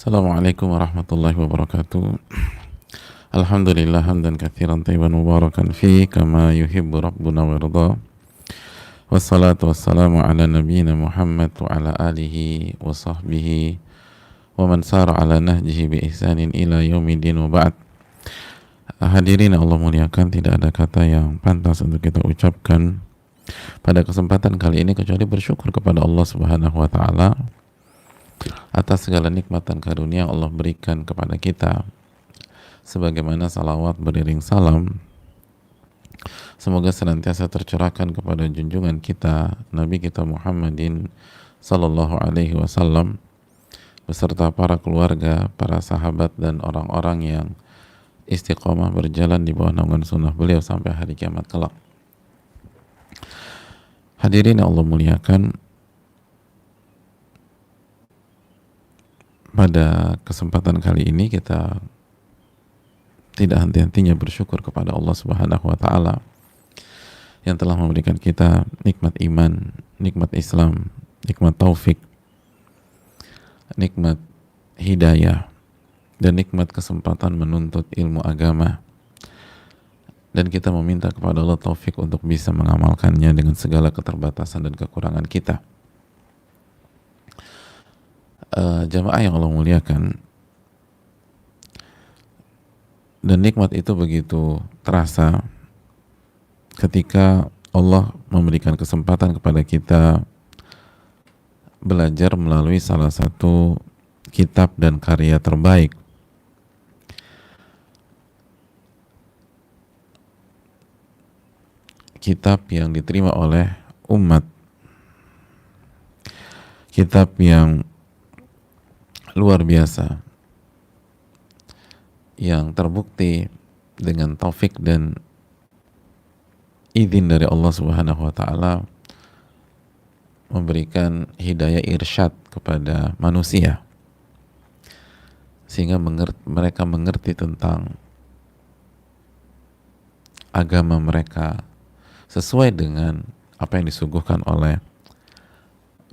Assalamualaikum warahmatullahi wabarakatuh. Alhamdulillah hamdan katsiran thayyiban mubarakan fi kama yuhibbu rabbuna wa yarda. Wassalatu wassalamu ala nabiyyina Muhammad wa ala alihi wa sahbihi wa man sara ala nahjihi bi ihsanin ila yaumiddin wa ba'd. Hadirin Allah muliakan, tidak ada kata yang pantas untuk kita ucapkan pada kesempatan kali ini kecuali bersyukur kepada Allah Subhanahu wa taala atas segala nikmat dan karunia yang Allah berikan kepada kita. Sebagaimana salawat beriring salam semoga senantiasa tercurahkan kepada junjungan kita Nabi kita Muhammadin sallallahu alaihi wasallam beserta para keluarga, para sahabat dan orang-orang yang istiqomah berjalan di bawah naungan sunnah beliau sampai hari kiamat kelak. Hadirin yang Allah muliakan, pada kesempatan kali ini kita tidak henti-hentinya bersyukur kepada Allah Subhanahu wa taala yang telah memberikan kita nikmat iman, nikmat Islam, nikmat taufik, nikmat hidayah, dan nikmat kesempatan menuntut ilmu agama. Dan kita meminta kepada Allah taufik untuk bisa mengamalkannya dengan segala keterbatasan dan kekurangan kita. Jamaah yang Allah muliakan, dan nikmat itu begitu terasa ketika Allah memberikan kesempatan kepada kita belajar melalui salah satu kitab dan karya terbaik, kitab yang diterima oleh umat, kitab yang luar biasa, yang terbukti dengan taufik dan izin dari Allah Subhanahu wa taala memberikan hidayah irsyad kepada manusia sehingga mereka mengerti tentang agama mereka sesuai dengan apa yang disuguhkan oleh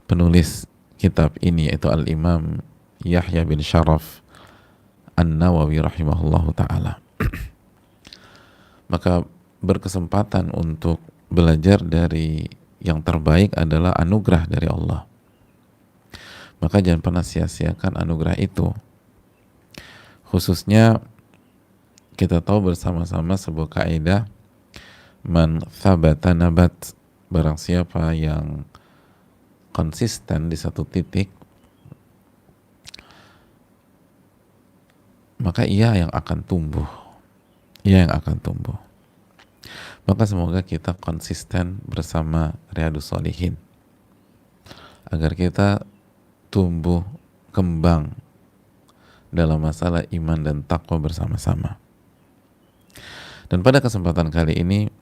penulis kitab ini, yaitu Al-Imam Yahya bin Sharaf An-Nawawi rahimahullahu ta'ala. Maka berkesempatan untuk belajar dari yang terbaik adalah anugerah dari Allah. Maka jangan pernah sia-siakan anugerah itu. Khususnya kita tahu bersama-sama sebuah kaidah, man thabata nabat, barang siapa yang konsisten di satu titik maka ia yang akan tumbuh. Maka semoga kita konsisten bersama Riyadhus Shalihin agar kita tumbuh kembang dalam masalah iman dan takwa bersama-sama. Dan pada kesempatan kali ini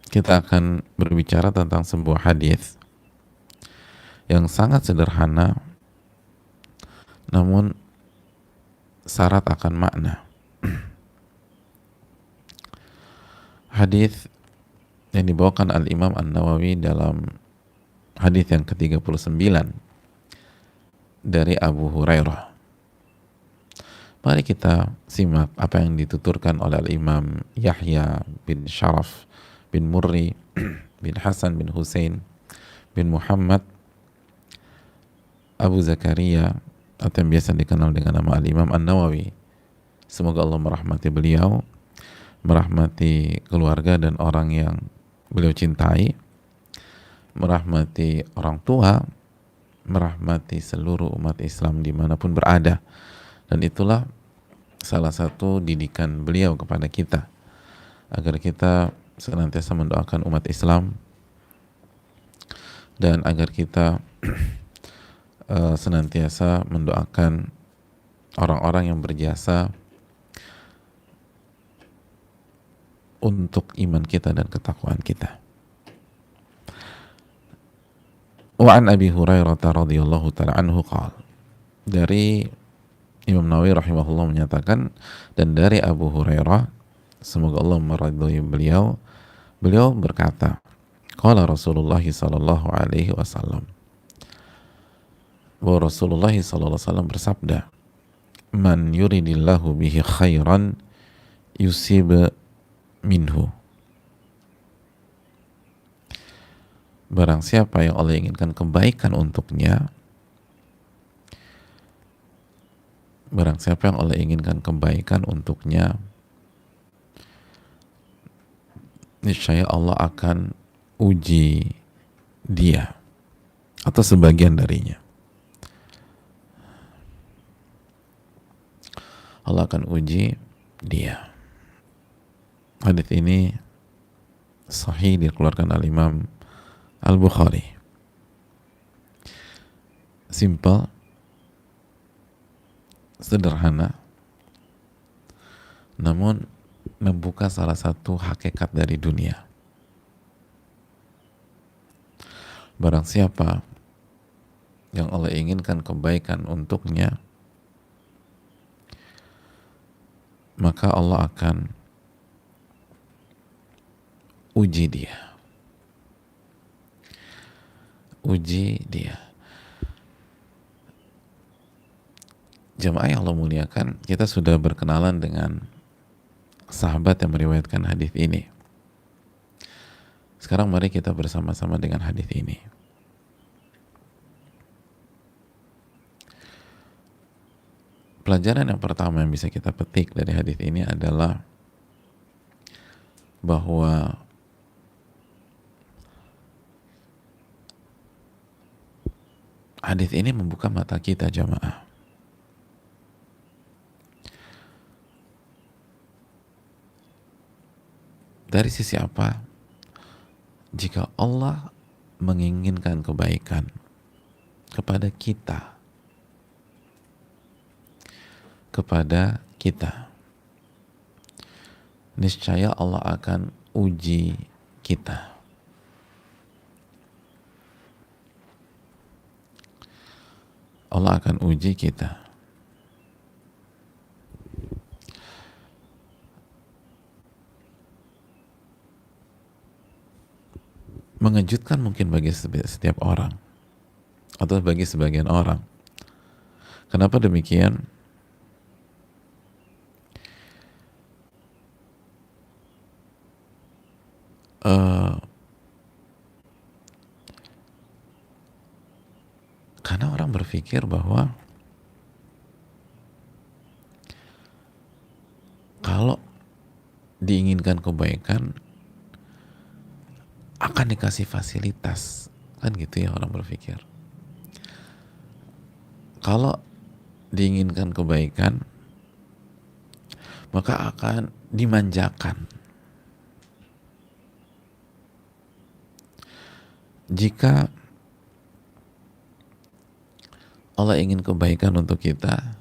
kita akan berbicara tentang sebuah hadis yang sangat sederhana namun syarat akan makna. Hadis yang dibawakan Al-Imam An-Nawawi dalam hadis yang ke-39 dari Abu Hurairah. Mari kita simak apa yang dituturkan oleh Al-Imam Yahya bin Sharaf bin Murri bin Hasan bin Husain bin Muhammad Abu Zakaria, atau yang biasa dikenal dengan nama Al-Imam An-Nawawi. Semoga Allah merahmati beliau, merahmati keluarga dan orang yang beliau cintai, merahmati orang tua, merahmati seluruh umat Islam dimanapun berada. Dan itulah salah satu didikan beliau kepada kita, agar kita senantiasa mendoakan umat Islam dan agar kita senantiasa mendoakan orang-orang yang berjasa untuk iman kita dan ketakwaan kita. Wa an Abi Hurairah radhiyallahu ta'ala anhu qala, dari Imam Nawawi rahimahullah menyatakan, dan dari Abu Hurairah, semoga Allah meridhai beliau, beliau berkata, qala Rasulullah sallallahu alaihi wasallam, bahwa Rasulullah SAW bersabda, man yuridillahu bihi khairan yusib minhu. Barang siapa yang Allah inginkan kebaikan untuknya, barang siapa yang Allah inginkan kebaikan untuknya, niscaya Allah akan uji dia atau sebagian darinya. Allah akan uji dia. Hadits ini sahih, dikeluarkan oleh Imam Al-Bukhari. Simple, sederhana, namun membuka salah satu hakikat dari dunia. Barang siapa yang Allah inginkan kebaikan untuknya, maka Allah akan uji dia. Uji dia. Jamaah yang Allah muliakan, kita sudah berkenalan dengan sahabat yang meriwayatkan hadis ini. Sekarang mari kita bersama-sama dengan hadis ini. Pelajaran yang pertama yang bisa kita petik dari hadis ini adalah bahwa hadis ini membuka mata kita, jamaah. Dari sisi apa? Jika Allah menginginkan kebaikan kepada kita, niscaya Allah akan uji kita. Allah akan uji kita. Mengejutkan mungkin bagi setiap orang atau bagi sebagian orang. Kenapa demikian? Karena orang berpikir bahwa kalau diinginkan kebaikan akan dikasih fasilitas, kan gitu ya orang berpikir. Kalau diinginkan kebaikan maka akan dimanjakan. Jika Allah ingin kebaikan untuk kita,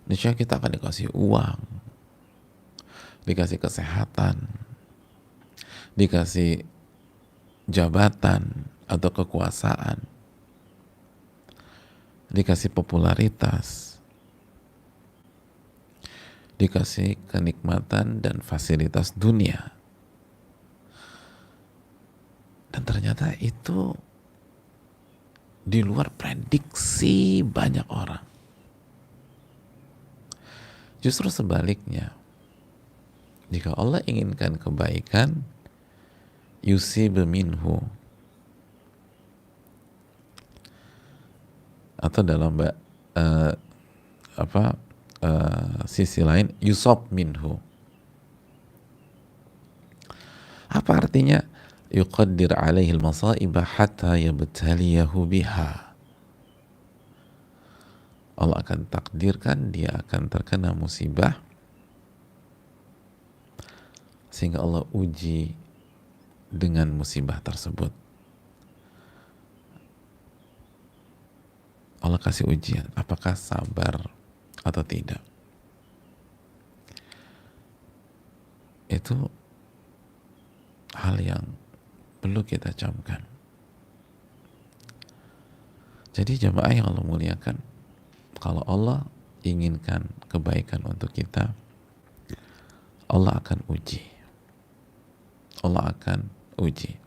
niscaya kita akan dikasih uang, dikasih kesehatan, dikasih jabatan atau kekuasaan, dikasih popularitas, dikasih kenikmatan dan fasilitas dunia. Dan ternyata itu di luar prediksi banyak orang. Justru sebaliknya, jika Allah inginkan kebaikan, yusib minhu, atau dalam sisi lain yusab minhu. Apa artinya? Yuqaddir alaihi al-masaiba hatta yabtaliyahu biha. Allah akan takdirkan dia akan terkena musibah sehingga Allah uji dengan musibah tersebut. Allah kasih ujian, apakah sabar atau tidak. Itu hal yang perlu kita camkan. Jadi jamaah yang Allah muliakan, kalau Allah inginkan kebaikan untuk kita, Allah akan uji. Allah akan uji.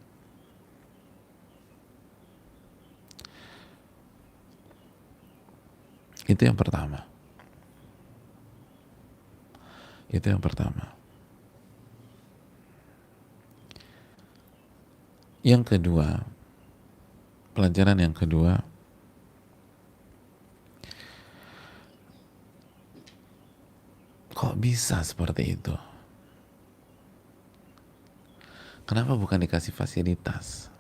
Itu yang pertama. Itu yang pertama. Yang kedua, pelajaran yang kedua, kok bisa seperti itu? Kenapa bukan dikasih fasilitas?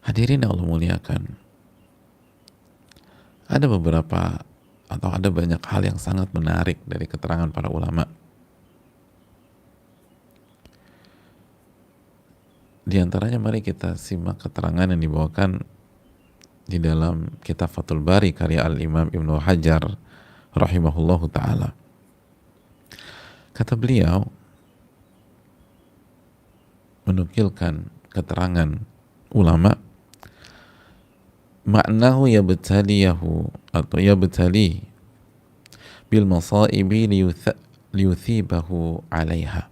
Hadirin yang Allah muliakan, ada beberapa atau ada banyak hal yang sangat menarik dari keterangan para ulama. Di antaranya mari kita simak keterangan yang dibawakan di dalam kitab Fathul Bari karya Al-Imam Ibnu Hajar rahimahullahu ta'ala. Kata beliau, menukilkan keterangan ulama, maknahu yabtaliyahu atau yabtali bil masaibi liyuthibahu alaiha,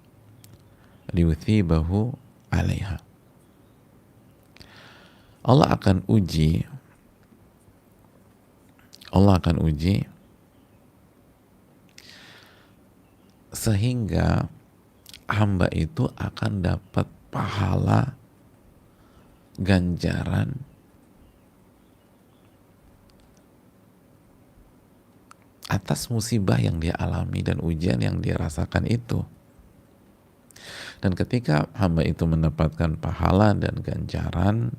liyuthibahu alaiha. Allah akan uji sehingga hamba itu akan dapat pahala ganjaran atas musibah yang dia alami dan ujian yang dia rasakan itu. Dan ketika hamba itu mendapatkan pahala dan ganjaran,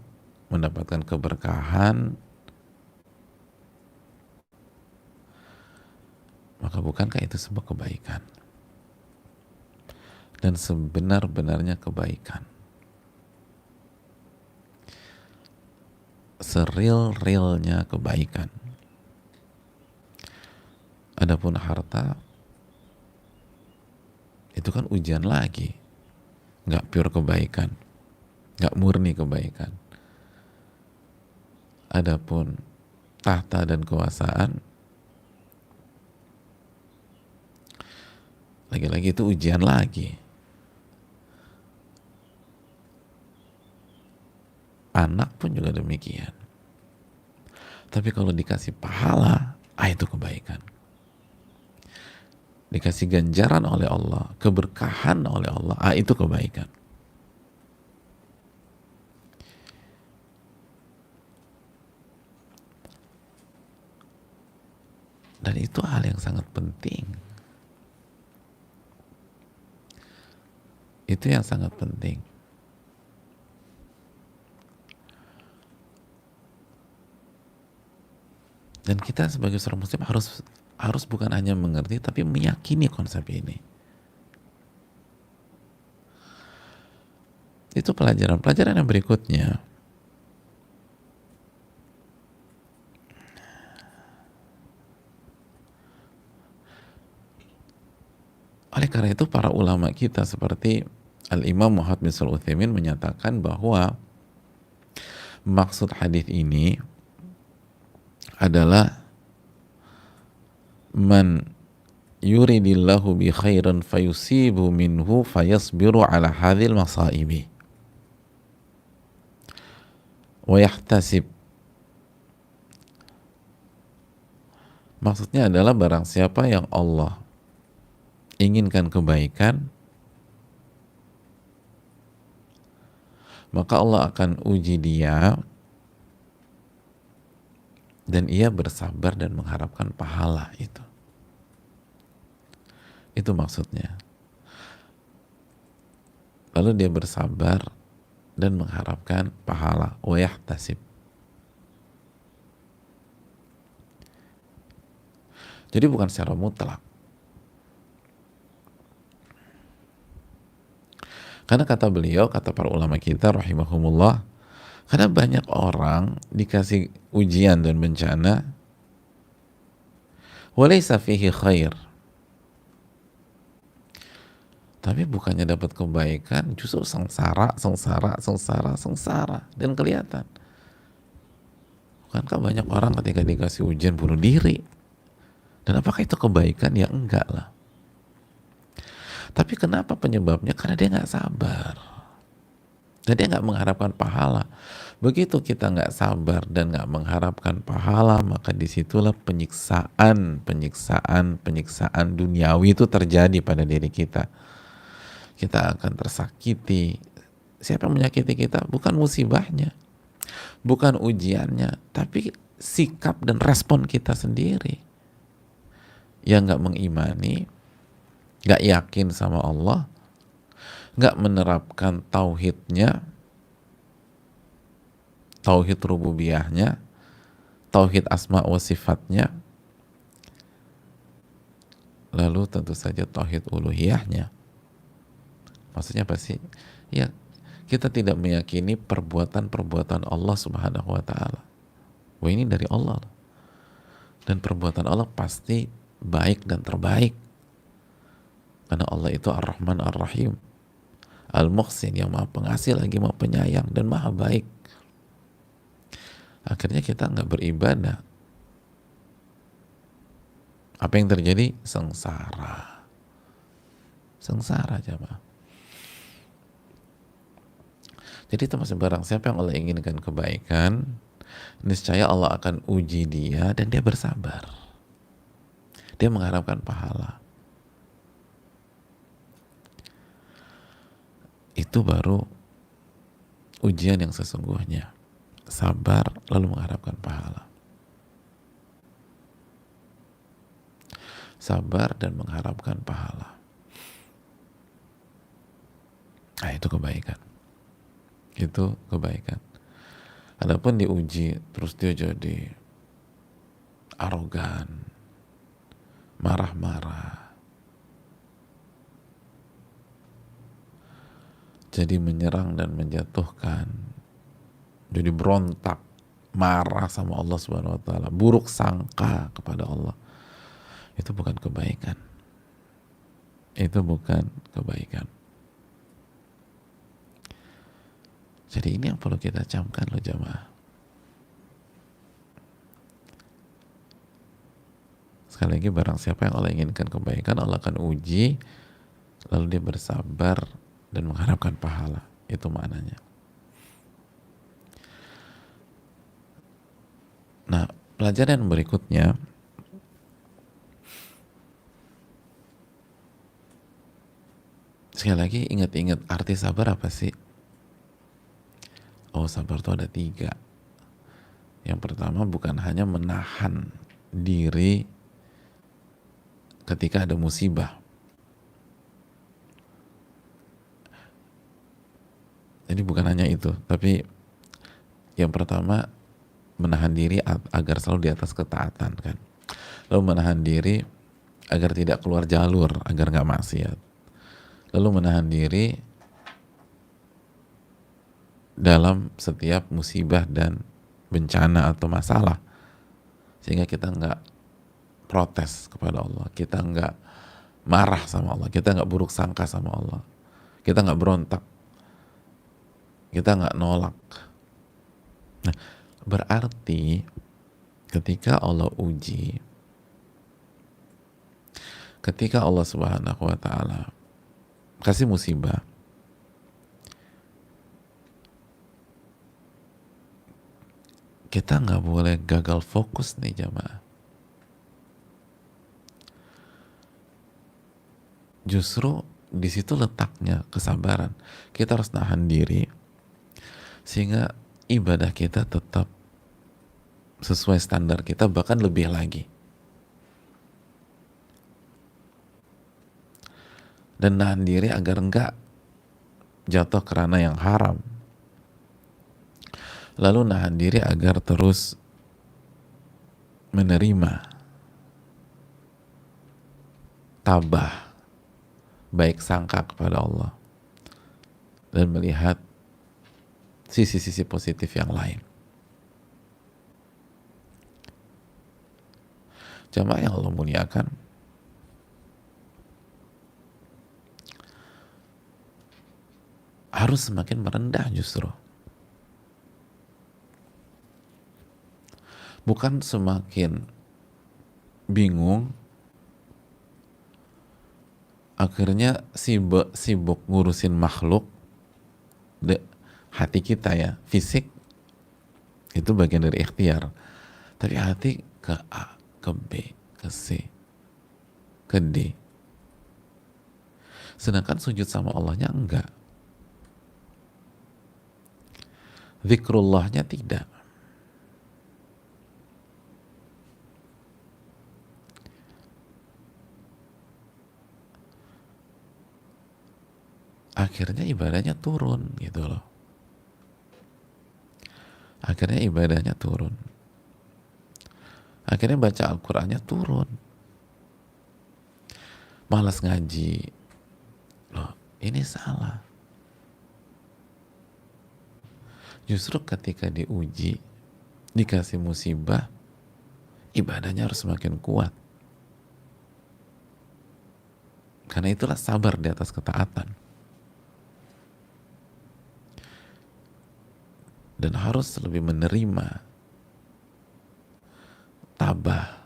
mendapatkan keberkahan, maka bukankah itu sebuah kebaikan? Dan sebenar-benarnya kebaikan, seril-rilnya kebaikan. Adapun harta itu kan ujian lagi, nggak pure kebaikan, nggak murni kebaikan. Adapun tahta dan kekuasaan, lagi-lagi itu ujian lagi. Anak pun juga demikian. Tapi kalau dikasih pahala, itu kebaikan. Dikasih ganjaran oleh Allah, keberkahan oleh Allah, itu kebaikan. Dan itu hal yang sangat penting. Itu yang sangat penting. Dan kita sebagai seorang muslim harus bukan hanya mengerti, tapi meyakini konsep ini. Itu pelajaran yang berikutnya. Oleh karena itu para ulama kita seperti Al-Imam Muhammad bin Shalih Al-Utsaimin menyatakan bahwa maksud hadis ini adalah man yuridillahu bi khairan fayusibu minhu fayasbiru ala hadhil masaibi wa yahtasib. Maksudnya adalah barang siapa yang Allah inginkan kebaikan, maka Allah akan uji dia dan ia bersabar dan mengharapkan pahala itu. Itu maksudnya. Lalu dia bersabar dan mengharapkan pahala. Wa yahtasib. Jadi bukan secara mutlak. Karena kata beliau, kata para ulama kita rahimahumullah, karena banyak orang dikasih ujian dan bencana, walaysa fihi khair, tapi bukannya dapat kebaikan, justru sengsara dan kelihatan. Bukankah banyak orang ketika dikasih ujian bunuh diri? Dan apakah itu kebaikan? Ya enggak lah. Tapi kenapa penyebabnya? Karena dia nggak sabar. Dan dia nggak mengharapkan pahala. Begitu kita nggak sabar dan nggak mengharapkan pahala, maka disitulah penyiksaan duniawi itu terjadi pada diri kita. Kita akan tersakiti. Siapa yang menyakiti kita? Bukan musibahnya, bukan ujiannya, tapi sikap dan respon kita sendiri yang nggak mengimani, nggak yakin sama Allah, nggak menerapkan tauhidnya, tauhid rububiyahnya, tauhid asma wa sifatnya, lalu tentu saja tauhid uluhiyahnya. Maksudnya apa sih? Ya, kita tidak meyakini perbuatan-perbuatan Allah Subhanahu wa taala. Wah, ini dari Allah. Dan perbuatan Allah pasti baik dan terbaik. Karena Allah itu Ar-Rahman Ar-Rahim, Al-Muhsin, yang maha pengasih lagi maha penyayang dan maha baik. Akhirnya kita nggak beribadah. Apa yang terjadi? Sengsara. Sengsara, jemaah. Jadi termasuk barang siapa yang Allah inginkan kebaikan, niscaya Allah akan uji dia dan dia bersabar. Dia mengharapkan pahala. Itu baru ujian yang sesungguhnya. Sabar lalu mengharapkan pahala. Sabar dan mengharapkan pahala. Nah, itu kebaikan. Itu kebaikan. Adapun diuji terus dia jadi arogan, marah-marah, jadi menyerang dan menjatuhkan, jadi berontak, marah sama Allah Subhanahu wa taala, buruk sangka kepada Allah. Itu bukan kebaikan. Itu bukan kebaikan. Jadi ini yang perlu kita camkan loh, jamaah. Sekali lagi, barang siapa yang Allah inginkan kebaikan, Allah akan uji, lalu dia bersabar dan mengharapkan pahala. Itu maknanya. Nah, pelajaran berikutnya, sekali lagi ingat-ingat arti sabar apa sih? Oh, sabar itu ada 3. Yang pertama, bukan hanya menahan diri ketika ada musibah. Jadi bukan hanya itu, tapi yang pertama menahan diri agar selalu di atas ketaatan, kan. Lalu menahan diri agar tidak keluar jalur, agar nggak maksiat. Lalu menahan diri dalam setiap musibah dan bencana atau masalah, sehingga kita nggak protes kepada Allah, kita nggak marah sama Allah, kita nggak buruk sangka sama Allah, kita nggak berontak, kita nggak nolak. Nah, berarti ketika Allah uji, ketika Allah Subhanahu wa taala kasih musibah, kita nggak boleh gagal fokus nih, jamaah. Justru di situ letaknya kesabaran. Kita harus nahan diri sehingga ibadah kita tetap sesuai standar kita, bahkan lebih lagi. Dan nahan diri agar enggak jatuh ke ranah yang haram. Lalu nahan diri agar terus menerima, tabah, baik sangka kepada Allah, dan melihat sisi-sisi positif yang lain. Jamaah yang Allah muliakan, harus semakin merendah justru. Bukan semakin bingung, akhirnya sibuk ngurusin makhluk, Hati kita ya, fisik itu bagian dari ikhtiar. Tapi hati ke A, ke B, ke C, ke D. Sedangkan sujud sama Allahnya enggak. Zikrullahnya tidak. Akhirnya ibadahnya turun gitu loh. Akhirnya ibadahnya turun. Akhirnya baca Al-Qur'annya turun. Malas ngaji. Loh, ini salah. Justru ketika diuji, dikasih musibah, ibadahnya harus semakin kuat. Karena itulah sabar di atas ketaatan. Dan harus lebih menerima, tabah,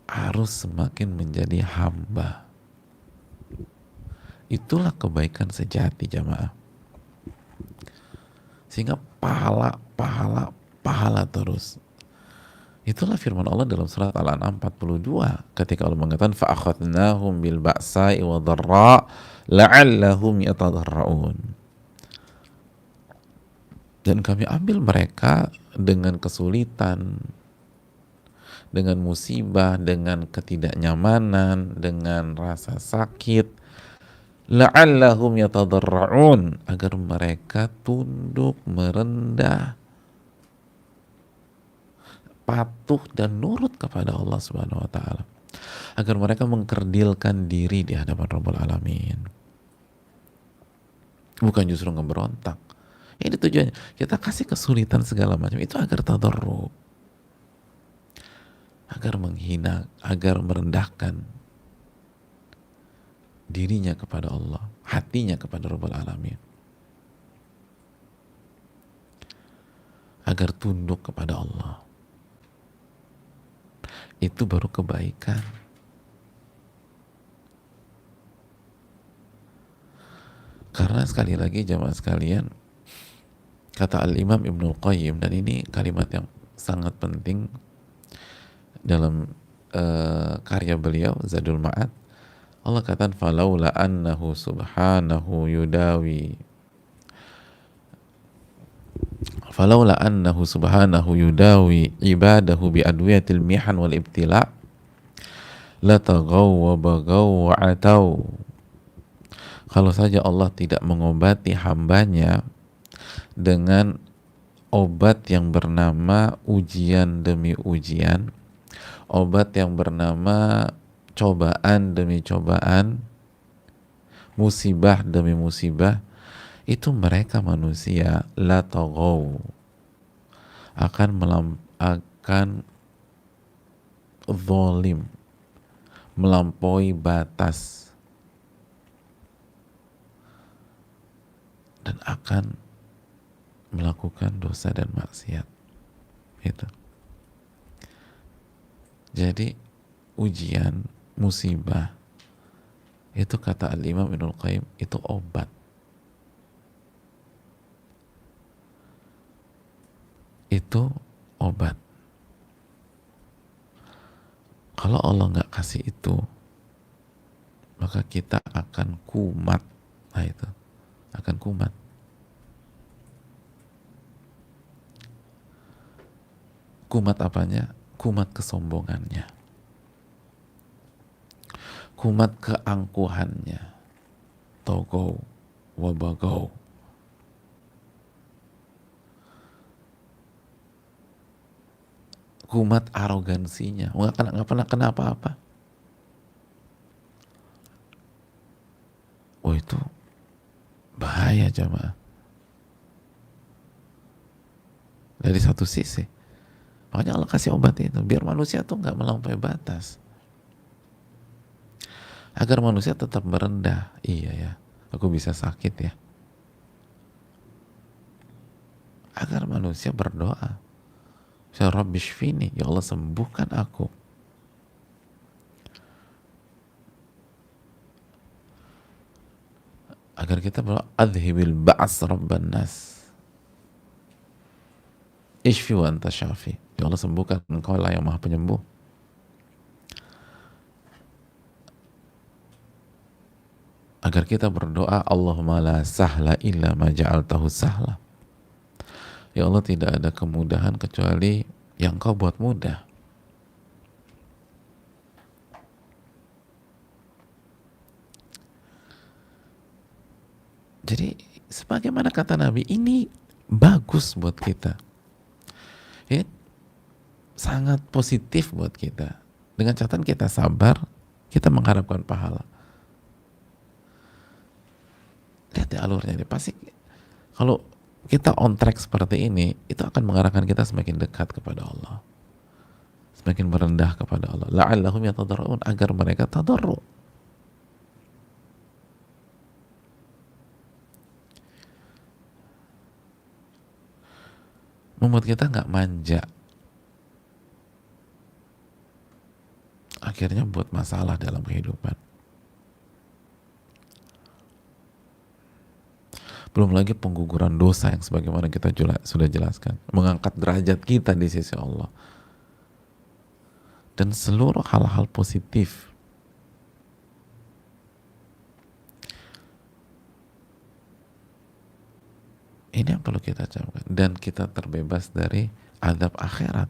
harus semakin menjadi hamba. Itulah kebaikan sejati, jamaah. Sehingga pahala terus. Itulah firman Allah dalam surat Al-An'am 42 ketika Allah mengatakan fa'akhadnahum bil ba'sa'i wa dharra la'allahum yatadarraun. Dan kami ambil mereka dengan kesulitan, dengan musibah, dengan ketidaknyamanan, dengan rasa sakit, la'allahum yatadarraun, agar mereka tunduk, merendah, patuh dan nurut kepada Allah Subhanahu wa taala, agar mereka mengkerdilkan diri di hadapan Rabbul Alamin, bukan justru ngeberontak. Ini tujuannya, kita kasih kesulitan segala macam itu agar tadarrub, agar menghina, agar merendahkan dirinya kepada Allah, hatinya kepada Rabbul Alamin, agar tunduk kepada Allah. Itu baru kebaikan. Karena sekali lagi jamaah sekalian, kata Al-Imam Ibnul Qayyim, dan ini kalimat yang sangat penting dalam karya beliau Zadul Ma'ad. Allah katakan falaula annahu subhanahu yudawi ibadahu bi adwiyatil mihan wal ibtila la tagaw wa bagaw wa atau. Kalau saja Allah tidak mengobati hambanya dengan obat yang bernama ujian demi ujian, obat yang bernama cobaan demi cobaan, musibah demi musibah, itu mereka manusia la tagaw, akan zalim, melampaui batas, dan akan melakukan dosa dan maksiat. Itu. Jadi ujian, musibah, itu kata Al-Imam Ibnul Qayyim, itu obat. Itu obat. Kalau Allah nggak kasih itu, maka kita akan kumat. Nah itu, akan kumat. Kumat apanya? Kumat kesombongannya, kumat keangkuhannya, togow wabagow, kumat arogansinya, nggak pernah kena apa-apa. Oh itu bahaya jamaah. Dari satu sisi, makanya Allah kasih obat itu biar manusia tuh nggak melampaui batas, agar manusia tetap merendah. Iya ya, aku bisa sakit ya, agar manusia berdoa, ya Rabbi shfini, ya Allah sembuhkan aku. agar kita berdoa adhibil ba's rabban nas ishfi wa anta syafi, ya Allah sembuhkan, engkau lah yang maha penyembuh. Agar kita berdoa Allahumma la sahla illa ma ja'altahu sahla, ya Allah tidak ada kemudahan kecuali yang kau buat mudah. Jadi sebagaimana kata Nabi, ini bagus buat kita, ini sangat positif buat kita. Dengan catatan kita sabar, kita mengharapkan pahala. Lihat ya alurnya ini, pasti kalau kita on track seperti ini, itu akan mengarahkan kita semakin dekat kepada Allah, semakin merendah kepada Allah. La'allahum yatadarra'un, agar mereka tadarru'. Membuat kita nggak manja, akhirnya buat masalah dalam kehidupan. Belum lagi pengguguran dosa yang sebagaimana kita sudah jelaskan, mengangkat derajat kita di sisi Allah, dan seluruh hal-hal positif. Ini yang perlu kita camkan, dan kita terbebas dari azab akhirat,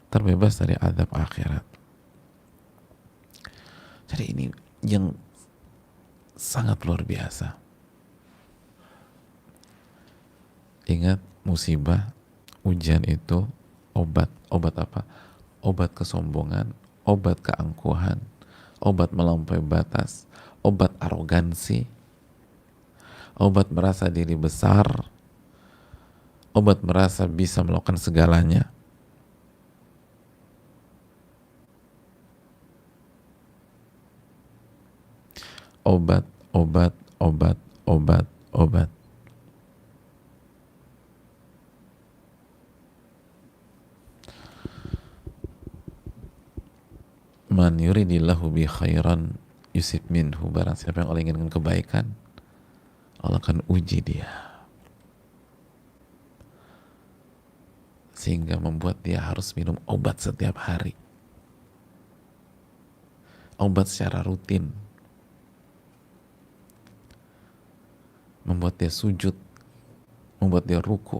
terbebas dari azab akhirat. Jadi ini yang sangat luar biasa. Ingat, musibah, ujian itu obat. Obat apa? Obat kesombongan, obat keangkuhan, obat melampaui batas, obat arogansi, obat merasa diri besar, obat merasa bisa melakukan segalanya. Obat, obat, obat, obat, obat. Man yuridillahu bi khairan yusib minhu, barang siapa yang Allah inginkan kebaikan, Allah akan uji dia sehingga membuat dia harus minum obat setiap hari, obat secara rutin, membuat dia sujud, membuat dia ruku,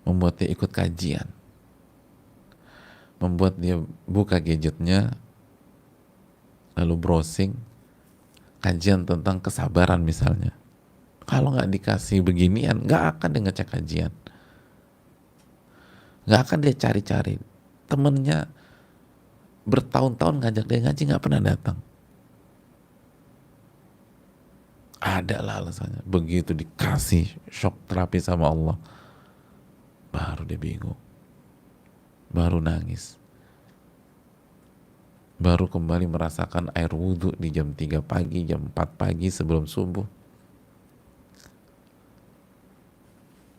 membuat dia ikut kajian, membuat dia buka gadgetnya lalu browsing kajian tentang kesabaran misalnya. Kalau nggak dikasih beginian, nggak akan dia ngecek kajian, nggak akan dia cari-cari. Temennya bertahun-tahun ngajak dia ngaji, nggak pernah datang. Ada lah alasannya. Begitu dikasih shock terapi sama Allah, baru dia bingung, baru nangis, baru kembali merasakan air wudhu di jam 3 pagi, jam 4 pagi sebelum subuh.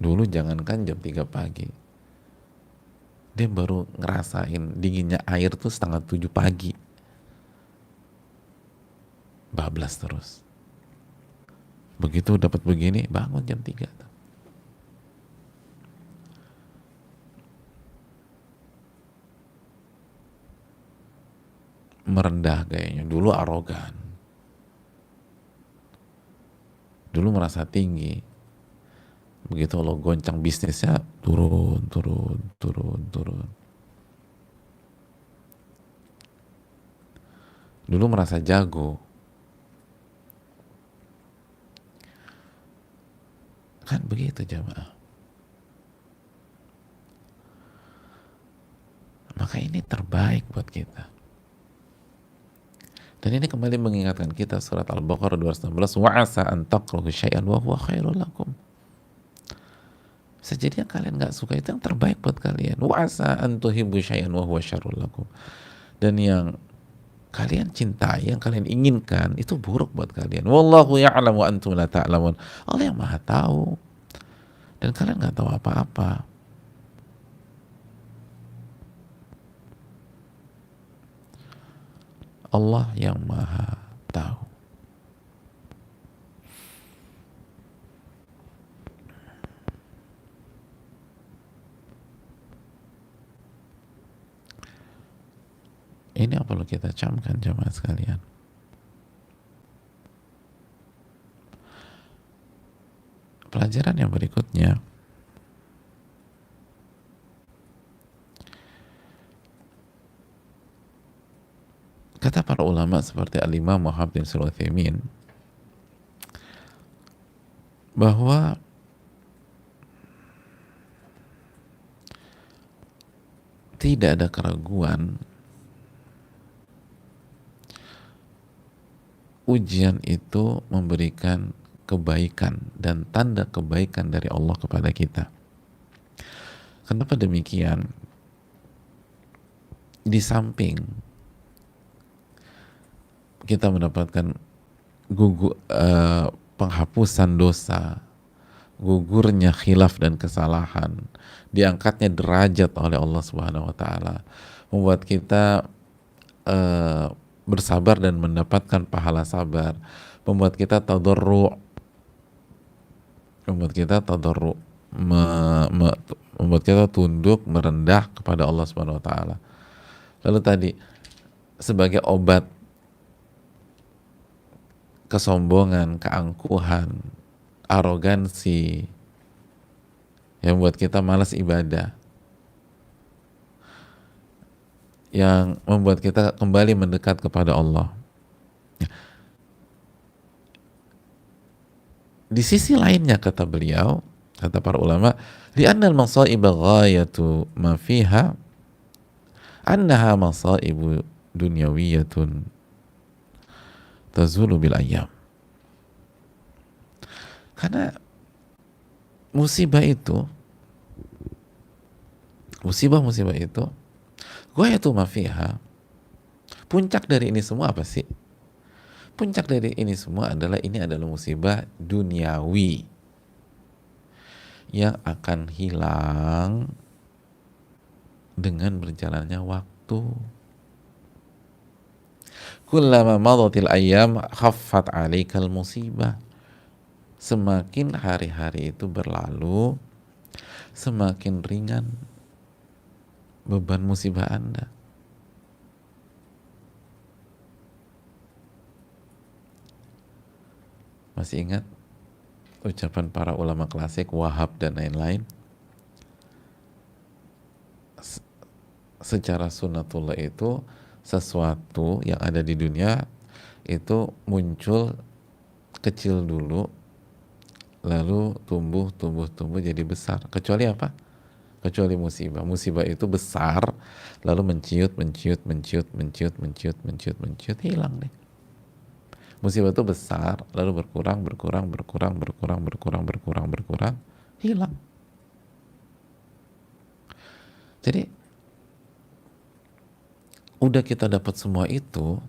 Dulu jangankan jam 3 pagi, dia baru ngerasain dinginnya air tuh setengah 7 pagi. Bablas terus. Begitu dapat begini, bangun jam 3 tuh. Merendah gayanya. Dulu arogan, dulu merasa tinggi. Begitu lo goncang bisnisnya, turun. Dulu merasa jago, kan begitu jamaah. Maka ini terbaik buat kita. Dan ini kembali mengingatkan kita surat Al-Baqarah 216, wa asa an takrahu syai'an wa huwa khairul lakum. Bisa jadi yang kalian nggak suka itu yang terbaik buat kalian. Wa asa an tuhibbu syai'an wa huwa syarrul lakum. Dan yang kalian cintai, yang kalian inginkan itu buruk buat kalian. Wallahu ya'lamu wa antum la ta'lamun. Allah yang Maha tahu dan kalian nggak tahu apa-apa. Allah yang Maha tahu. Ini yang perlu kita camkan jemaah sekalian. Pelajaran yang berikutnya, kata para ulama seperti Al-Imam Muhammad bin Shalih Al-Utsaimin, bahwa tidak ada keraguan ujian itu memberikan kebaikan dan tanda kebaikan dari Allah kepada kita. Kenapa demikian? Di samping kita mendapatkan penghapusan dosa, gugurnya khilaf dan kesalahan, diangkatnya derajat oleh Allah Subhanahu wa taala, membuat kita bersabar dan mendapatkan pahala sabar, membuat kita tadarru', membuat kita tunduk merendah kepada Allah Subhanahu wa taala. Lalu tadi sebagai obat kesombongan, keangkuhan, arogansi yang membuat kita malas ibadah, yang membuat kita kembali mendekat kepada Allah. Di sisi lainnya, kata beliau, kata para ulama, li'anna al-masaiba ghayatu ma fiha annaha masaibu dunyawiyatun tazulu bil ayyam. Karena musibah itu, ghayatu ma fiha, puncak dari ini semua apa sih? Puncak dari ini semua adalah musibah duniawi yang akan hilang dengan berjalannya waktu. Kullama madatil ayyam khaffat 'alaikal musibah. Semakin hari-hari itu berlalu, semakin ringan beban musibah Anda. Masih ingat ucapan para ulama klasik Wahab dan lain-lain? Secara sunnatullah itu sesuatu yang ada di dunia itu muncul kecil dulu, lalu tumbuh jadi besar. Kecuali apa? Kecuali musibah. Musibah itu besar, lalu menciut, hilang deh. Musibah itu besar, lalu berkurang, hilang. Jadi udah kita dapat semua itu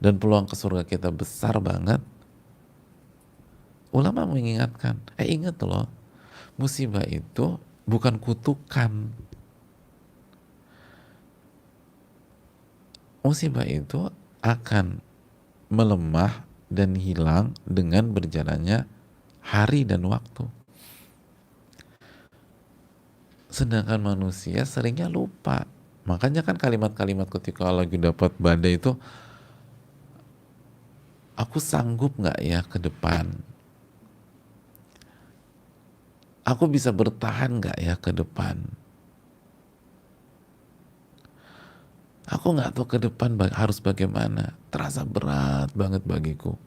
dan peluang ke surga kita besar banget. Ulama mengingatkan, ingat loh, musibah itu bukan kutukan. Musibah itu akan melemah dan hilang dengan berjalannya hari dan waktu. Sedangkan manusia seringnya lupa. Makanya kan kalimat-kalimat ketika lagi dapat badai itu, aku sanggup nggak ya ke depan? Aku bisa bertahan nggak ya ke depan? Aku nggak tahu ke depan harus bagaimana. Terasa berat banget bagiku.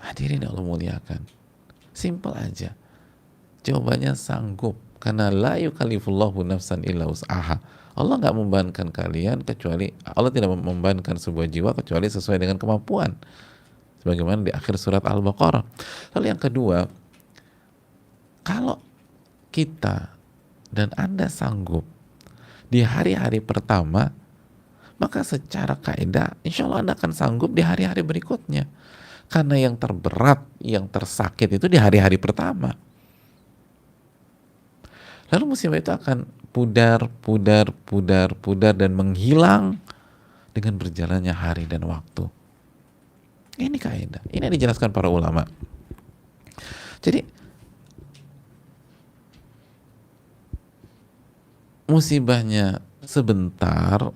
Hadirin Allah muliakan. Simpel aja. Jawabannya sanggup. Karena la yukallifullahu nafsan illa wus'aha. Allah nggak membebankan kalian kecuali, Allah tidak membebankan sebuah jiwa kecuali sesuai dengan kemampuan. Sebagaimana di akhir surat Al-Baqarah. Lalu yang kedua, kalau kita dan Anda sanggup di hari-hari pertama, maka secara kaidah insya Allah Anda akan sanggup di hari-hari berikutnya. Karena yang terberat, yang tersakit itu di hari-hari pertama. Lalu musibah itu akan pudar dan menghilang dengan berjalannya hari dan waktu. Ini kaidah. Ini yang dijelaskan para ulama. Jadi musibahnya sebentar,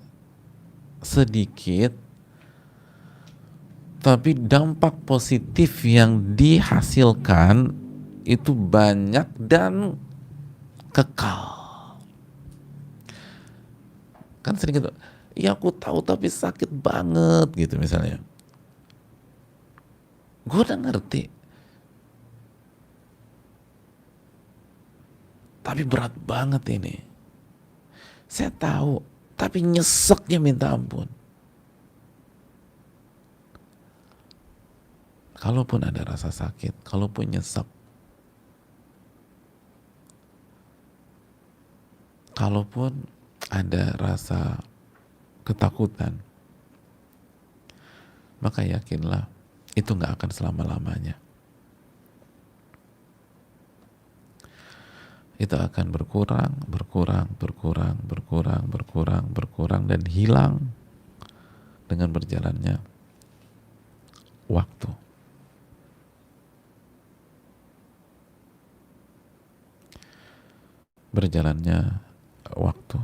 sedikit, tapi dampak positif yang dihasilkan itu banyak dan kekal. Kan sering gitu, ya aku tahu tapi sakit banget gitu misalnya. Gue udah ngerti, tapi berat banget ini. Saya tahu, tapi nyeseknya minta ampun. Kalaupun ada rasa sakit, kalaupun nyesek, kalaupun ada rasa ketakutan, maka yakinlah itu nggak akan selama-lamanya. Itu akan berkurang, berkurang, berkurang, berkurang, berkurang, berkurang, dan hilang dengan berjalannya waktu. Berjalannya waktu.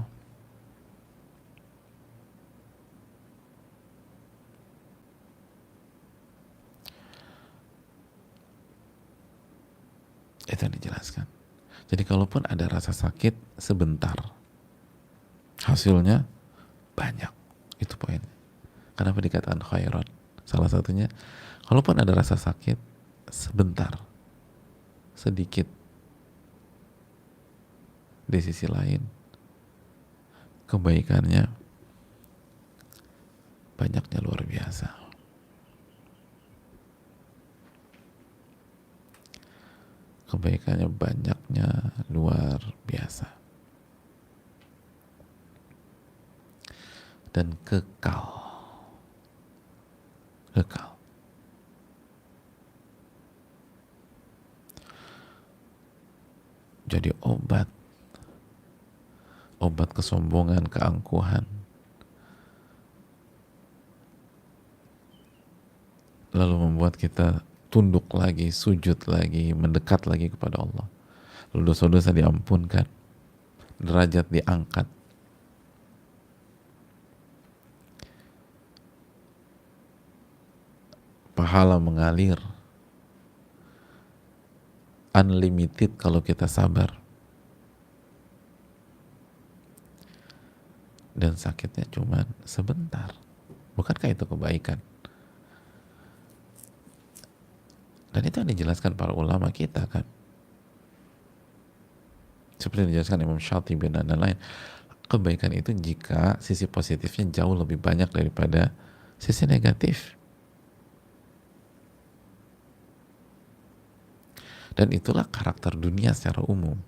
Itu yang dijelaskan. Jadi kalaupun ada rasa sakit sebentar, hasilnya banyak. Itu poinnya. Kenapa dikatakan khairan? Salah satunya, kalaupun ada rasa sakit sebentar, sedikit, di sisi lain kebaikannya banyaknya luar biasa. Kebaikannya banyaknya luar biasa. Dan kekal. Kekal. Jadi obat kesombongan, keangkuhan, lalu membuat kita tunduk lagi, sujud lagi, mendekat lagi kepada Allah. Lalu dosa-dosa diampunkan, derajat diangkat, pahala mengalir, unlimited kalau kita sabar. Dan sakitnya cuma sebentar. Bukankah itu kebaikan? Dan itu yang dijelaskan para ulama kita kan. Seperti yang dijelaskan Imam Syatibi dan lain-lain. Kebaikan itu jika sisi positifnya jauh lebih banyak daripada sisi negatif. Dan itulah karakter dunia secara umum.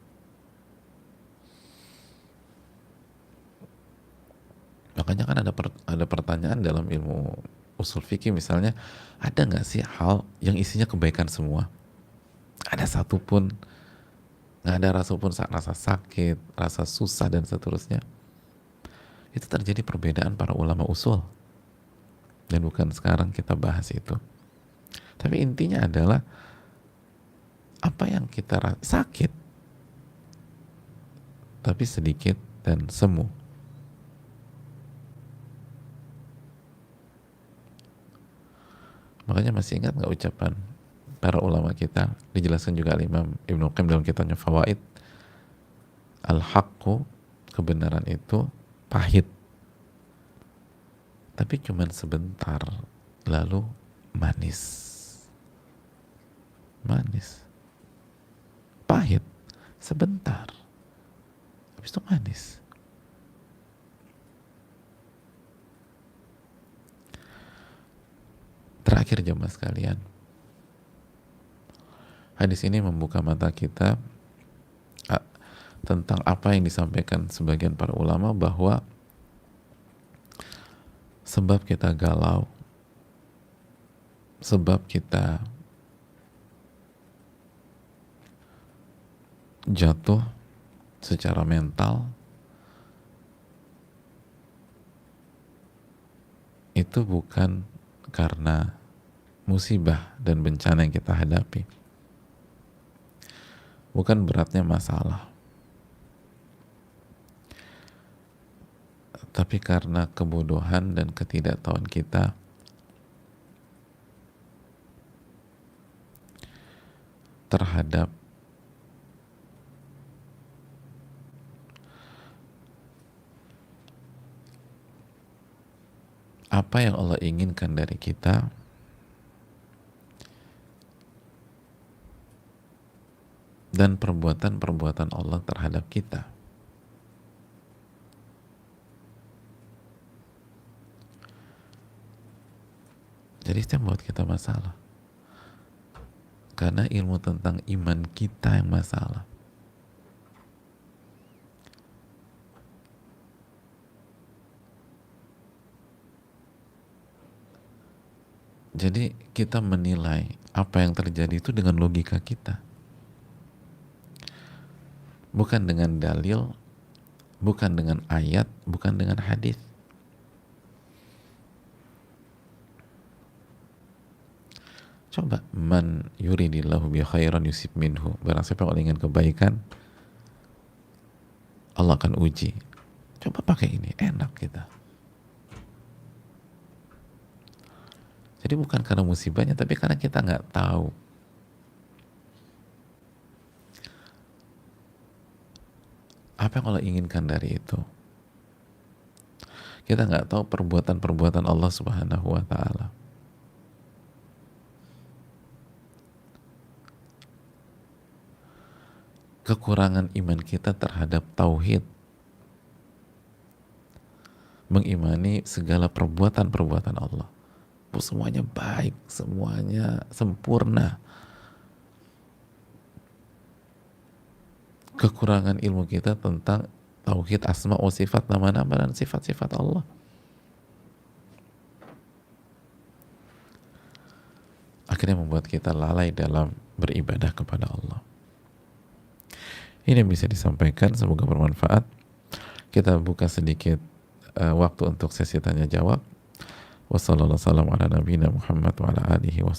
Makanya kan ada pertanyaan dalam ilmu usul fikih misalnya, ada nggak sih hal yang isinya kebaikan semua? Ada satupun, nggak ada rasa sakit, rasa susah dan seterusnya. Itu terjadi perbedaan para ulama usul. Dan bukan sekarang kita bahas itu. Tapi intinya adalah apa yang kita sakit, tapi sedikit dan semu. Makanya masih ingat nggak ucapan para ulama kita, dijelaskan juga Imam Ibnu Qayyim dalam kitabnya Fawaid, al-haqqu, kebenaran itu pahit, tapi cuman sebentar, lalu manis. Pahit sebentar, habis itu manis. Terakhir jemaah sekalian, hadis ini membuka mata kita tentang apa yang disampaikan sebagian para ulama, bahwa sebab kita galau, sebab kita jatuh secara mental, itu bukan karena musibah dan bencana yang kita hadapi, bukan beratnya masalah, Tapi karena kebodohan dan ketidaktahuan kita, terhadap apa yang Allah inginkan dari kita, dan perbuatan-perbuatan Allah terhadap kita. Jadi itu yang buat kita masalah. Karena ilmu tentang iman kita yang masalah. Jadi kita menilai apa yang terjadi itu dengan logika kita. Bukan dengan dalil, bukan dengan ayat, bukan dengan hadis. Coba, man yuridillahu bi khairan yusib minhu. Barang siapa yang ingin kebaikan, Allah akan uji. Coba pakai ini, enak kita. Jadi bukan karena musibahnya, tapi karena kita nggak tahu. Apa yang Allah inginkan dari itu? Kita nggak tahu perbuatan-perbuatan Allah Subhanahu wa Ta'ala. Kekurangan iman kita terhadap tauhid, mengimani segala perbuatan-perbuatan Allah, semuanya baik, semuanya sempurna. Kekurangan ilmu kita tentang tauhid asma wa sifat, nama-nama dan sifat-sifat Allah. Akhirnya membuat kita lalai dalam beribadah kepada Allah. Ini yang bisa disampaikan, semoga bermanfaat. Kita buka sedikit waktu untuk sesi tanya jawab. Wassalamualaikum warahmatullahi wabarakatuh.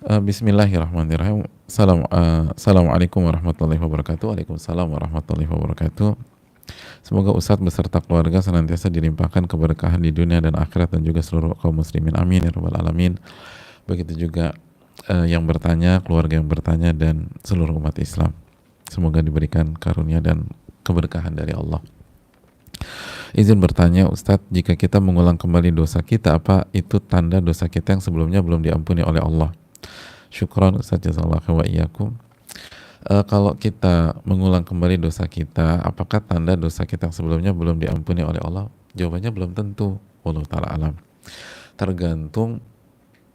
Bismillahirrahmanirrahim. Assalamualaikum warahmatullahi wabarakatuh. Waalaikumsalam warahmatullahi wabarakatuh. Semoga Ustadz beserta keluarga senantiasa dilimpahkan keberkahan di dunia dan akhirat, dan juga seluruh kaum muslimin. Amin ya rabbal alamin. Begitu juga yang bertanya, keluarga yang bertanya, dan seluruh umat Islam. Semoga diberikan karunia dan keberkahan dari Allah. Izin bertanya Ustadz, jika kita mengulang kembali dosa kita, apa itu tanda dosa kita yang sebelumnya belum diampuni oleh Allah? Syukran Ustadz, jazakallahu wa iyyakum. Kalau kita mengulang kembali dosa kita, apakah tanda dosa kita yang sebelumnya belum diampuni oleh Allah? Jawabannya belum tentu. Wallahu ta'ala alam. Tergantung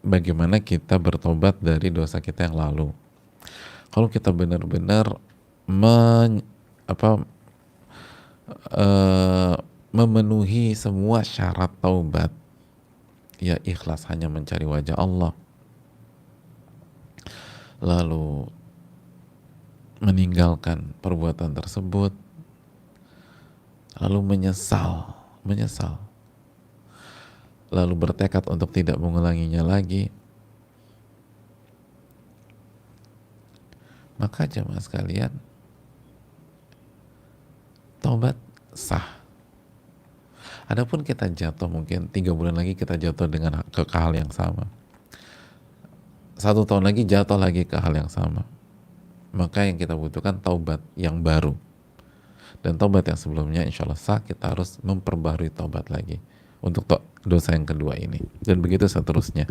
bagaimana kita bertobat dari dosa kita yang lalu. Kalau kita benar-benar memenuhi semua syarat taubat, ya ikhlas hanya mencari wajah Allah, lalu meninggalkan perbuatan tersebut, lalu menyesal, lalu bertekad untuk tidak mengulanginya lagi, maka jemaah sekalian, taubat sah. Adapun kita jatuh, mungkin 3 bulan lagi kita jatuh dengan ke hal yang sama, 1 tahun lagi jatuh lagi ke hal yang sama, maka yang kita butuhkan taubat yang baru. Dan taubat yang sebelumnya insya Allah sah, kita harus memperbarui taubat lagi untuk dosa yang kedua ini, dan begitu seterusnya.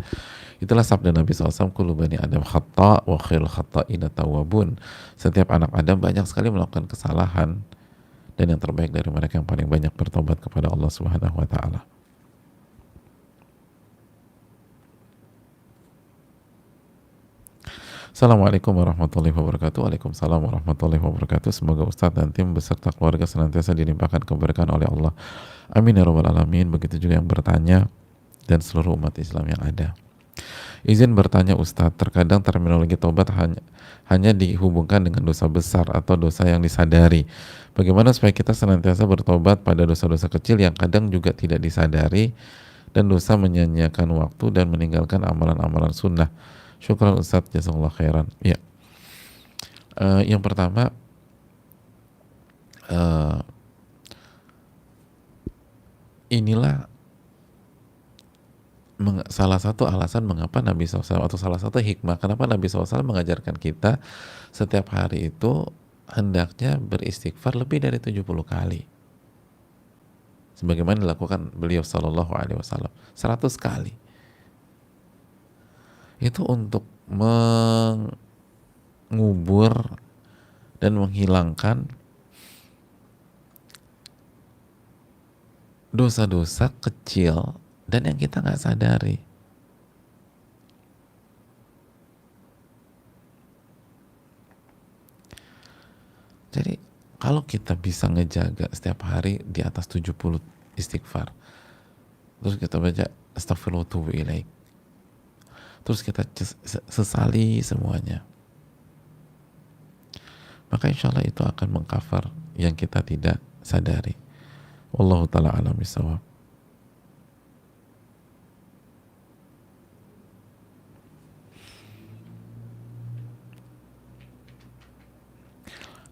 Itulah sabda Nabi SAW, kullu bani Adam khata' wa khairul khata'ina tawwabun. Setiap anak Adam banyak sekali melakukan kesalahan, dan yang terbaik dari mereka yang paling banyak bertobat kepada Allah Subhanahu wa Ta'ala. Assalamualaikum warahmatullahi wabarakatuh. Waalaikumsalam warahmatullahi wabarakatuh. Semoga Ustadz dan tim beserta keluarga senantiasa dilimpahkan keberkahan oleh Allah. Amin ya rabbal alamin. Begitu juga yang bertanya dan seluruh umat Islam yang ada. Izin bertanya Ustadz, terkadang terminologi taubat hanya dihubungkan dengan dosa besar atau dosa yang disadari. Bagaimana supaya kita senantiasa bertobat pada dosa-dosa kecil yang kadang juga tidak disadari dan dosa menyia-nyiakan waktu dan meninggalkan amalan-amalan sunnah. Syukran Ustadz, jazakallah khairan. Ya, yang pertama, inilah salah satu alasan mengapa Nabi SAW, atau salah satu hikmah kenapa Nabi SAW mengajarkan kita setiap hari itu hendaknya beristighfar lebih dari 70 kali. Sebagaimana dilakukan beliau Sallallahu Alaihi Wasallam 100 kali. Itu untuk mengubur dan menghilangkan dosa-dosa kecil dan yang kita nggak sadari. Jadi kalau kita bisa ngejaga setiap hari di atas 70 istighfar, terus kita baca astagfirullah wa atubu ilaik, terus kita sesali semuanya, maka insya Allah itu akan mengcover yang kita tidak sadari. Wallahu ta'ala alam bisawab.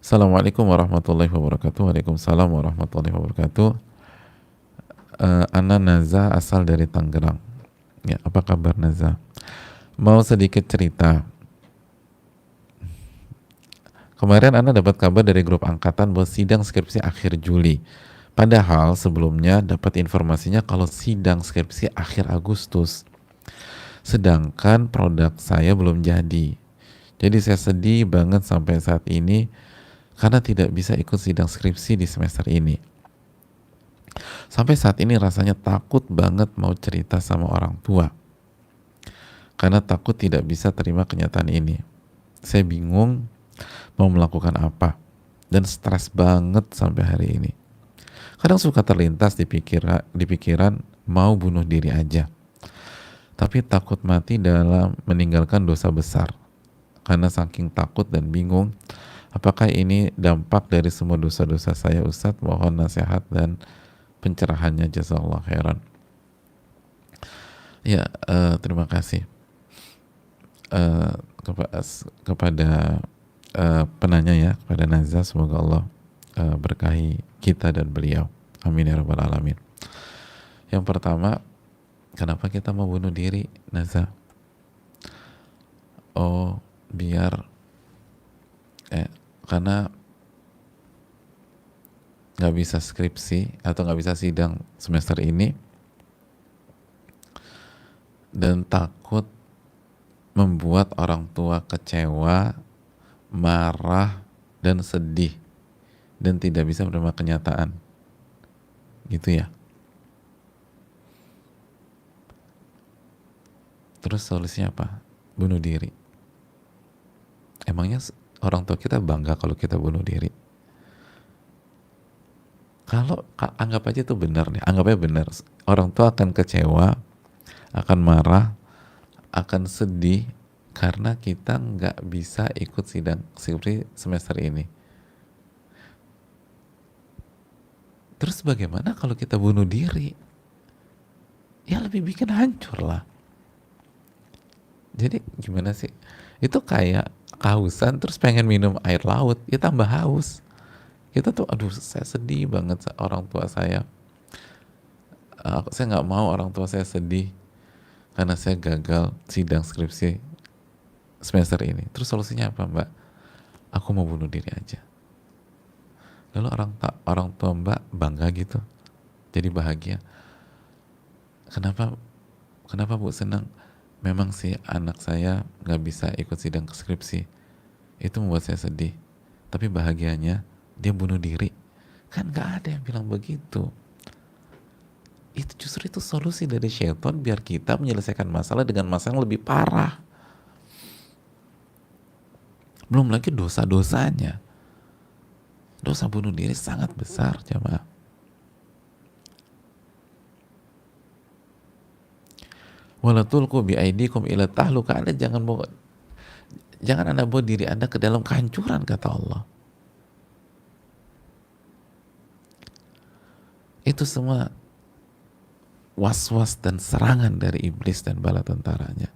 Assalamualaikum warahmatullahi wabarakatuh. Waalaikumsalam warahmatullahi wabarakatuh. Ana Naza asal dari Tangerang. Ya, apa kabar Naza? Mau sedikit cerita. Kemarin Ana dapat kabar dari grup angkatan bahwa sidang skripsi akhir Juli. Padahal sebelumnya dapat informasinya kalau sidang skripsi akhir Agustus. Sedangkan produk saya belum jadi. Jadi saya sedih banget sampai saat ini karena tidak bisa ikut sidang skripsi di semester ini. Sampai saat ini rasanya takut banget mau cerita sama orang tua. Karena takut tidak bisa terima kenyataan ini. Saya bingung mau melakukan apa. Dan stres banget sampai hari ini. Kadang suka terlintas di pikiran mau bunuh diri aja. Tapi takut mati dalam meninggalkan dosa besar. Karena saking takut dan bingung, apakah ini dampak dari semua dosa-dosa saya Ustadz? Mohon nasihat dan pencerahannya, jazakallah khairan. Ya, terima kasih kepada penanya ya, kepada Naza. Semoga Allah berkahi kita dan beliau. Amin ya rabbal alamin. Yang pertama, kenapa kita mau bunuh diri, Naza? Oh, karena nggak bisa skripsi atau nggak bisa sidang semester ini dan takut membuat orang tua kecewa, marah, dan sedih dan tidak bisa menerima kenyataan, gitu ya. Terus solusinya apa? Bunuh diri. Emangnya orang tua kita bangga kalau kita bunuh diri? Kalau anggap aja itu benar nih, anggapnya benar, orang tua akan kecewa, akan marah, akan sedih karena kita nggak bisa ikut sidang skripsi semester ini. Terus bagaimana kalau kita bunuh diri? Ya lebih bikin hancur lah. Jadi gimana sih? Itu kayak kehausan terus pengen minum air laut, ya tambah haus. Kita tuh, aduh saya sedih banget orang tua saya. Saya nggak mau orang tua saya sedih karena saya gagal sidang skripsi semester ini. Terus solusinya apa Mbak? Aku mau bunuh diri aja. Lalu orang tua Mbak bangga gitu, jadi bahagia. Kenapa Bu senang? Memang sih anak saya nggak bisa ikut sidang skripsi, itu membuat saya sedih. Tapi bahagianya dia bunuh diri. Kan nggak ada yang bilang begitu. Itu justru itu solusi dari syaitan biar kita menyelesaikan masalah dengan masalah yang lebih parah. Belum lagi dosa-dosanya. Dosa bunuh diri sangat besar, jemaah. Wala tulqu bi aidikum ila tahluka. Anda jangan Anda bawa diri Anda ke dalam kehancuran, kata Allah. Itu semua was-was dan serangan dari iblis dan bala tentaranya.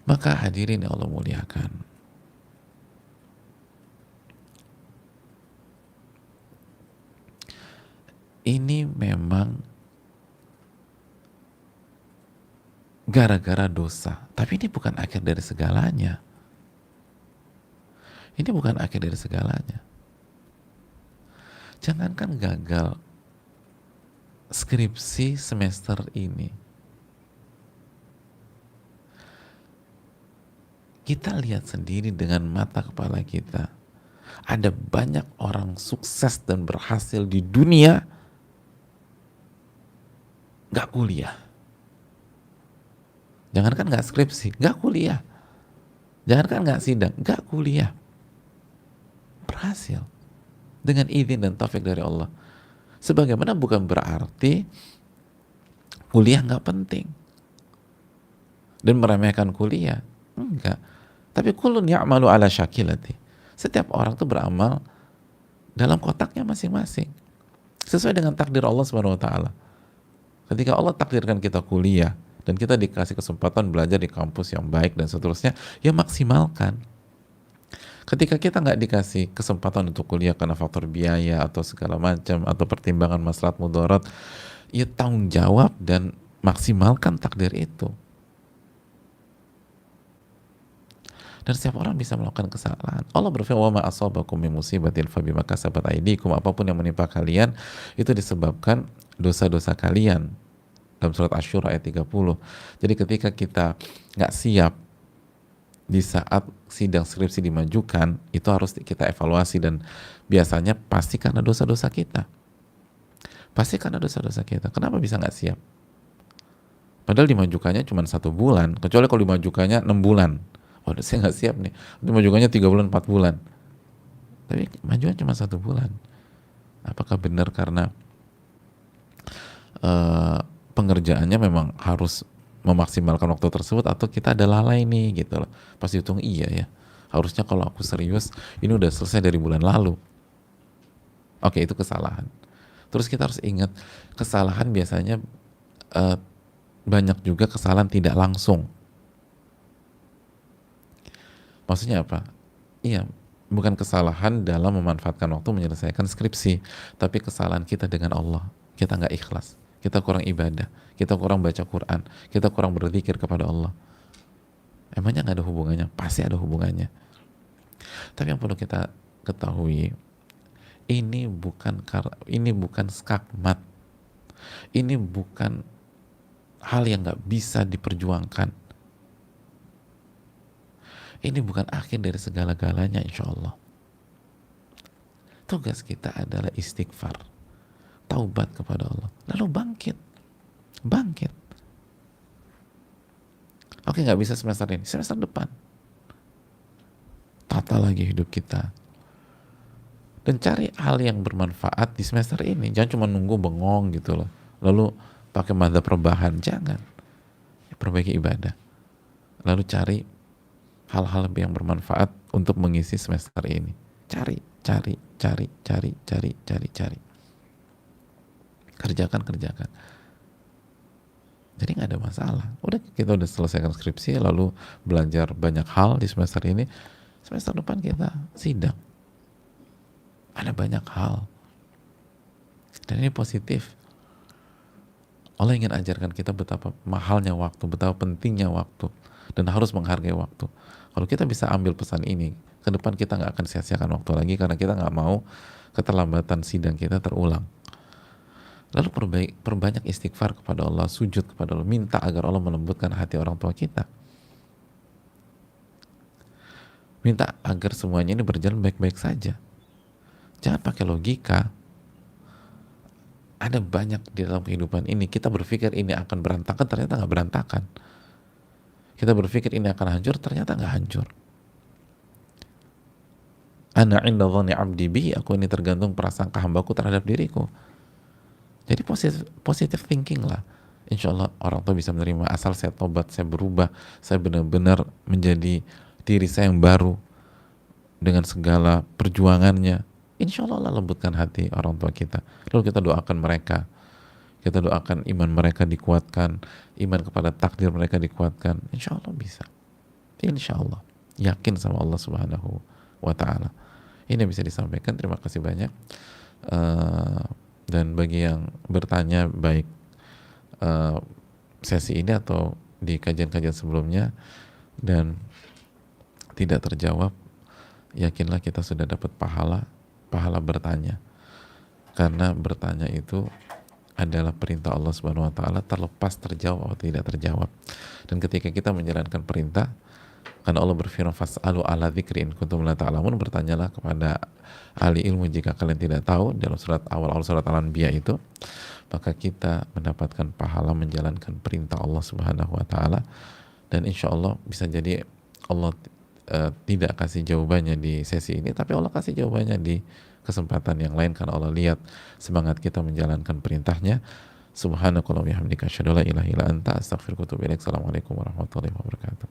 Maka hadirin yang Allah muliakan, ini memang gara-gara dosa. Tapi ini bukan akhir dari segalanya. Ini bukan akhir dari segalanya. Jangankan gagal skripsi semester ini, kita lihat sendiri dengan mata kepala kita. Ada banyak orang sukses dan berhasil di dunia gak kuliah. Jangankan gak skripsi, gak kuliah. Jangankan gak sidang, gak kuliah. Berhasil. Dengan izin dan taufik dari Allah. Sebagaimana bukan berarti kuliah gak penting. Dan meremehkan kuliah. Enggak. Tapi kullun ya'malu ala syakilati. Setiap orang tuh beramal dalam kotaknya masing-masing. Sesuai dengan takdir Allah Subhanahu wa taala. Ketika Allah takdirkan kita kuliah dan kita dikasih kesempatan belajar di kampus yang baik dan seterusnya, ya maksimalkan. Ketika kita nggak dikasih kesempatan untuk kuliah karena faktor biaya atau segala macam atau pertimbangan maslahat mudarat, ya tanggung jawab dan maksimalkan takdir itu. Dan setiap orang bisa melakukan kesalahan. Allah berfirman, "Wa ma asabakum min musibatin fabima kasabat aydikum." Apapun yang menimpa kalian itu disebabkan dosa-dosa kalian. Dalam surat Asy-Syura ayat 30. Jadi ketika kita nggak siap di saat sidang skripsi dimajukan, itu harus kita evaluasi, dan biasanya pasti karena dosa-dosa kita. Pasti karena dosa-dosa kita. Kenapa bisa nggak siap? Padahal dimajukannya cuma 1 bulan, kecuali kalau dimajukannya 6 bulan. Oh, saya nggak siap nih. Dimajukannya 3 bulan, 4 bulan. Tapi majukan cuma 1 bulan. Apakah benar karena pengerjaannya memang harus memaksimalkan waktu tersebut, atau kita ada lalai nih gitu loh. Pas dihitung iya ya, harusnya kalau aku serius ini udah selesai dari bulan lalu. Oke, itu kesalahan. Terus kita harus ingat, kesalahan biasanya banyak juga kesalahan tidak langsung. Maksudnya apa? Iya, bukan kesalahan dalam memanfaatkan waktu menyelesaikan skripsi, tapi kesalahan kita dengan Allah. Kita nggak ikhlas, kita kurang ibadah, kita kurang baca Quran, kita kurang berzikir kepada Allah. Emangnya nggak ada hubungannya? Pasti ada hubungannya. Tapi yang perlu kita ketahui, ini bukan skakmat, ini bukan hal yang nggak bisa diperjuangkan. Ini bukan akhir dari segala-galanya, insya Allah. Tugas kita adalah istighfar, taubat kepada Allah, lalu bangkit. Oke, nggak bisa semester ini, semester depan tata lagi hidup kita dan cari hal yang bermanfaat di semester ini. Jangan cuma nunggu bengong gitu loh, lalu pakai madzhab rebahan. Jangan. Perbaiki ibadah, lalu cari hal-hal yang bermanfaat untuk mengisi semester ini. Cari. Kerjakan. Jadi nggak ada masalah. Kita udah selesaikan skripsi, lalu belajar banyak hal di semester ini. Semester depan kita sidang. Ada banyak hal. Dan ini positif. Allah ingin ajarkan kita betapa mahalnya waktu, betapa pentingnya waktu, dan harus menghargai waktu. Kalau kita bisa ambil pesan ini, ke depan kita nggak akan sia-siakan waktu lagi, karena kita nggak mau keterlambatan sidang kita terulang. Lalu perbanyak istighfar kepada Allah, sujud kepada Allah, minta agar Allah melembutkan hati orang tua kita. Minta agar semuanya ini berjalan baik-baik saja. Jangan pakai logika. Ada banyak di dalam kehidupan ini, kita berpikir ini akan berantakan, ternyata nggak berantakan. Kita berpikir ini akan hancur, ternyata nggak hancur. Ana inda dhanni abdi bi, aku ini tergantung prasangka hambaku terhadap diriku. Jadi positive thinking lah. Insya Allah orang tua bisa menerima asal saya tobat, saya berubah, saya benar-benar menjadi diri saya yang baru dengan segala perjuangannya. Insya Allah Allah lembutkan hati orang tua kita. Lalu kita doakan mereka. Kita doakan iman mereka dikuatkan, iman kepada takdir mereka dikuatkan. Insya Allah bisa. Insya Allah. Yakin sama Allah Subhanahu wa Ta'ala. Ini yang bisa disampaikan. Terima kasih banyak. Dan bagi yang bertanya baik sesi ini atau di kajian-kajian sebelumnya dan tidak terjawab, yakinlah kita sudah dapat pahala bertanya, karena bertanya itu adalah perintah Allah Subhanahu wa Ta'ala, terlepas terjawab atau tidak terjawab. Dan ketika kita menjalankan perintah, karena Allah berfirman fas'alu ala dzikri in kuntum la ta'lamun, bertanyalah kepada ahli ilmu jika kalian tidak tahu, dalam surat awal surat Al-Anbiya itu, maka kita mendapatkan pahala menjalankan perintah Allah Subhanahu wa Ta'ala. Dan insya Allah bisa jadi Allah tidak kasih jawabannya di sesi ini, tapi Allah kasih jawabannya di kesempatan yang lain, karena Allah lihat semangat kita menjalankan perintahnya. Subhanakallahumma wa bihamdika asyhadu an la ilaha illa anta astaghfiruka wa atubu ilaik. Assalamualaikum warahmatullahi wabarakatuh.